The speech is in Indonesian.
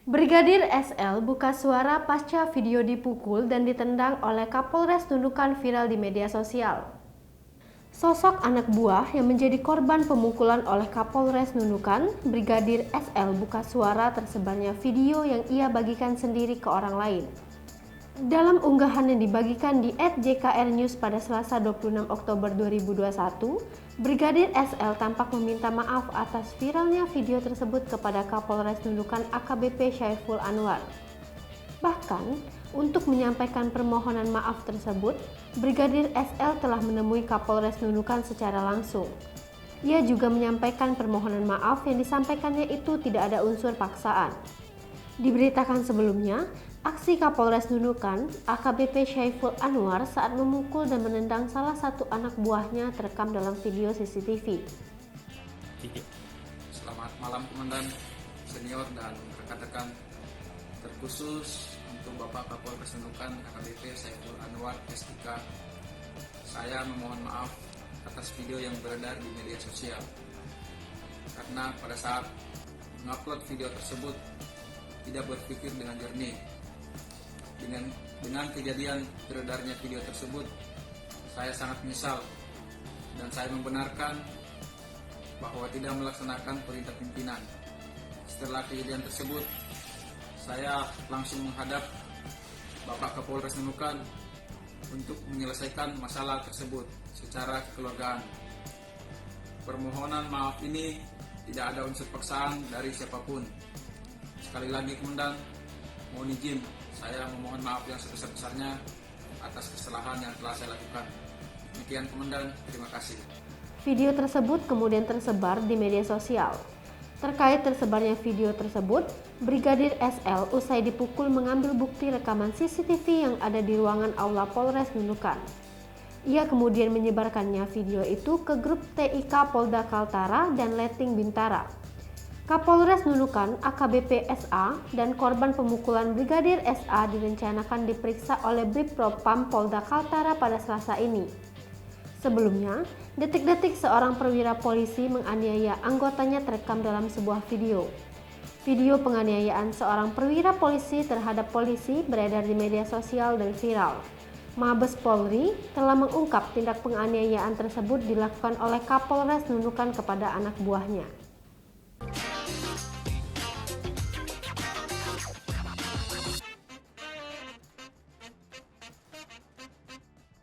Brigadir SL buka suara pasca video dipukul dan ditendang oleh Kapolres Nunukan viral di media sosial. Sosok anak buah yang menjadi korban pemukulan oleh Kapolres Nunukan, Brigadir SL buka suara tersebarnya video yang ia bagikan sendiri ke orang lain. Dalam unggahan yang dibagikan di @jkrnews pada Selasa 26 Oktober 2021, Brigadir SL tampak meminta maaf atas viralnya video tersebut kepada Kapolres Nunukan AKBP Syaiful Anwar. Bahkan, untuk menyampaikan permohonan maaf tersebut, Brigadir SL telah menemui Kapolres Nunukan secara langsung. Ia juga menyampaikan permohonan maaf yang disampaikannya itu tidak ada unsur paksaan. Diberitakan sebelumnya, aksi Kapolres Nunukan AKBP Syaiful Anwar saat memukul dan menendang salah satu anak buahnya terekam dalam video CCTV. Selamat malam Komandan Senior dan rekan-rekan, terkhusus untuk Bapak Kapolres Nunukan AKBP Syaiful Anwar S3. Saya memohon maaf atas video yang beredar di media sosial, karena pada saat mengupload video tersebut tidak berpikir dengan jernih. Dengan kejadian beredarnya video tersebut, saya sangat menyesal dan saya membenarkan bahwa tidak melaksanakan perintah pimpinan. Setelah kejadian tersebut, saya langsung menghadap Bapak Kapolres Nunukan untuk menyelesaikan masalah tersebut secara kekeluargaan. Permohonan maaf ini tidak ada unsur paksaan dari siapapun. Sekali lagi Komandan, mohon izin saya memohon maaf yang sebesar-besarnya atas kesalahan yang telah saya lakukan. Demikian Komandan, terima kasih. Video tersebut kemudian tersebar di media sosial. Terkait tersebarnya video tersebut, Brigadir SL usai dipukul mengambil bukti rekaman CCTV yang ada di ruangan aula Polres Nunukan. Ia kemudian menyebarkannya video itu ke grup TIK Polda Kaltara dan Leting Bintara. Kapolres Nunukan AKBP SA dan korban pemukulan Brigadir SA direncanakan diperiksa oleh Brimopolda Polda Kaltara pada Selasa ini. Sebelumnya, detik-detik seorang perwira polisi menganiaya anggotanya terekam dalam sebuah video. Video penganiayaan seorang perwira polisi terhadap polisi beredar di media sosial dan viral. Mabes Polri telah mengungkap tindak penganiayaan tersebut dilakukan oleh Kapolres Nunukan kepada anak buahnya.